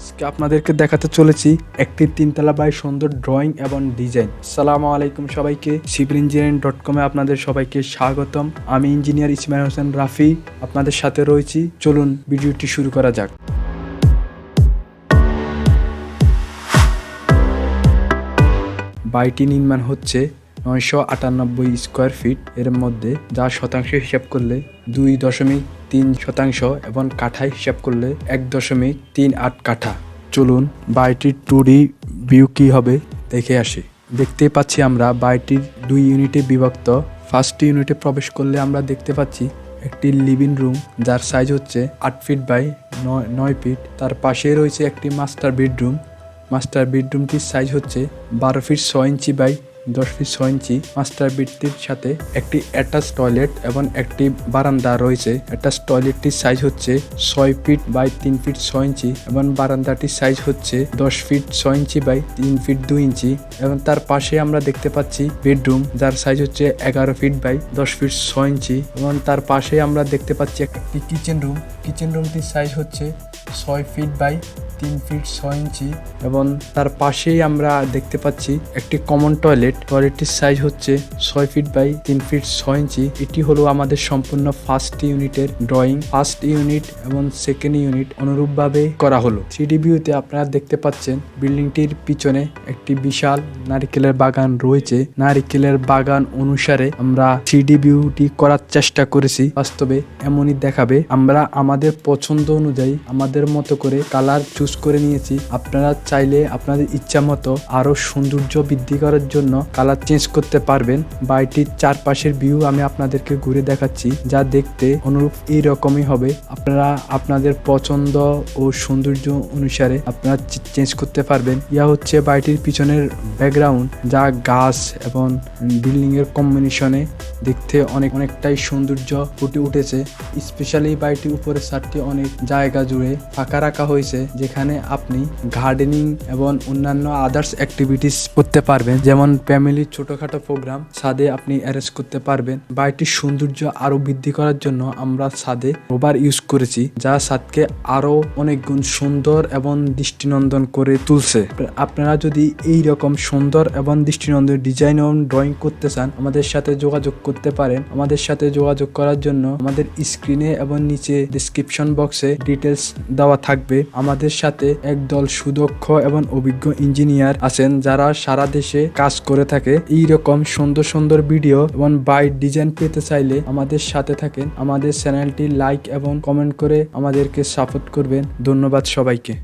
আজকে আপনাদেরকে দেখাতে চলেছি একটি তিনতলা বাড়ির সুন্দর ড্রয়িং এবং ডিজাইন। আসসালামু আলাইকুম সবাইকে, civilengineering.com এ আপনাদের সবাইকে স্বাগতম। আমি ইঞ্জিনিয়ার ইসমাইল হোসেন রাফি আপনাদের সাথে রয়েছি। চলুন ভিডিওটি শুরু করা যাক। বাড়িটি নির্মাণ হচ্ছে 998 স্কোয়ার ফিট, এর মধ্যে যা শতাংশ হিসাব করলে 2.3 শতাংশ এবং কাঠা হিসাব করলে 1.38 কাঠা। চলুন বাড়িটির 2D ভিউ কী হবে দেখে আসি। দেখতে পাচ্ছি আমরা বাড়িটির 2 ইউনিটে বিভক্ত। ফার্স্ট ইউনিটে প্রবেশ করলে আমরা দেখতে পাচ্ছি একটি লিভিং রুম, যার সাইজ হচ্ছে 8 ফিট বাই 9 ফিট। তার পাশে রয়েছে একটি মাস্টার বেডরুম। মাস্টার বেডরুমটির সাইজ হচ্ছে 12 feet 6 inch by 10 feet 6 inch. Master বেডটির সাথে একটি অ্যাটাচ টয়লেট এবং একটি বারান্দা রয়েছে। অ্যাটাচ টয়লেটটির সাইজ হচ্ছে 6 ফিট বাই 3 ফিট 6 ইঞ্চি এবং বারান্দাটির সাইজ হচ্ছে 10 ফিট 6 ইঞ্চি বাই 3 ফিট 2 ইঞ্চি। এবং তার পাশে আমরা দেখতে পাচ্ছি বেডরুম, যার সাইজ হচ্ছে 11 ফিট বাই 10 ফিট 6 ইঞ্চি। এবং তার পাশে আমরা দেখতে পাচ্ছি একটি কিচেন রুম। কিচেন রুমটির সাইজ হচ্ছে 6 ফিট বাই 3 ফিট 6 ইঞ্চি। এবং তার পাশেই আমরা দেখতে পাচ্ছি একটি কমন টয়লেট। টয়লেটটির সাইজ হচ্ছে 6 ফিট বাই 3 ফিট 6 ইঞ্চি। এটি হলো আমাদের সম্পূর্ণ ফার্স্ট ইউনিটের ড্রয়িং। ফার্স্ট ইউনিট এবং সেকেন্ড ইউনিট অনুরূপভাবে করা হলো। 3D ভিউতে আপনারা দেখতে পাচ্ছেন বিল্ডিংটির পিছনে একটি বিশাল নারিকেলের বাগান রয়েছে। নারিকেলের বাগান অনুসারে আমরা 3D ভিউটি করার চেষ্টা করেছি। বাস্তবে এমনই দেখাবে। আমরা আমাদের পছন্দ অনুযায়ী আমাদের মতো করে কালার চুজ করে নিয়েছি। আপনারা চাইলে আপনাদের ইচ্ছা মতো আরো সৌন্দর্য বৃদ্ধি করার জন্য কালার চেঞ্জ করতে পারবেন। বাড়িটির চারপাশের ভিউ আমি আপনাদেরকে ঘুরে দেখাচ্ছি, যা দেখতে অনুরূপ এইরকমই হবে। আপনারা আপনাদের পছন্দ ও সৌন্দর্য অনুসারে আপনারা চেঞ্জ করতে পারবেন। ইয়া হচ্ছে বাড়িটির পিছনের ব্যাকগ্রাউন্ড, যা গাছ এবং বিল্ডিং এর কম্বিনেশনে দেখতে অনেকটাই সৌন্দর্য ফুটে উঠেছে। স্পেশালি বাড়িটির উপরের ছাদটি অনেক জায়গা জুড়ে ফাঁকা রাখা হয়েছে, যেখানে আপনি গার্ডেনিং এবং অন্যান্য আদার্স অ্যাক্টিভিটিস করতে পারবেন। যেমন ফ্যামিলির ছোটখাটো প্রোগ্রাম ছাদে আপনি অ্যারেঞ্জ করতে পারবেন। বাড়িটির সৌন্দর্য আরো বৃদ্ধি করার জন্য আমরা ছাদে রবার ইউজ করেছি, যা ছাদকে আরো অনেক গুণ সুন্দর এবং দৃষ্টিনন্দন করে তুলছে। আপনারা যদি এই রকম সুন্দর এবং দৃষ্টিনন্দন ডিজাইন এবং ড্রয়িং করতে চান, আমাদের সাথে যোগাযোগ করতে পারেন। আমাদের সাথে যোগাযোগ করার জন্য আমাদের স্ক্রিনে এবং নিচে ডেসক্রিপশন বক্সে ডিটেলস দেওয়া থাকবে। আমাদের সাথে একদল সুদক্ষ এবং অভিজ্ঞ ইঞ্জিনিয়ার আছেন, যারা সারা দেশে কাজ করে থাকে। এই রকম সুন্দর সুন্দর ভিডিও এবং বাইট ডিজাইন পেতে চাইলে আমাদের সাথে থাকেন। আমাদের চ্যানেলটি লাইক এবং কমেন্ট করে আমাদেরকে সাপোর্ট করবেন। ধন্যবাদ সবাইকে।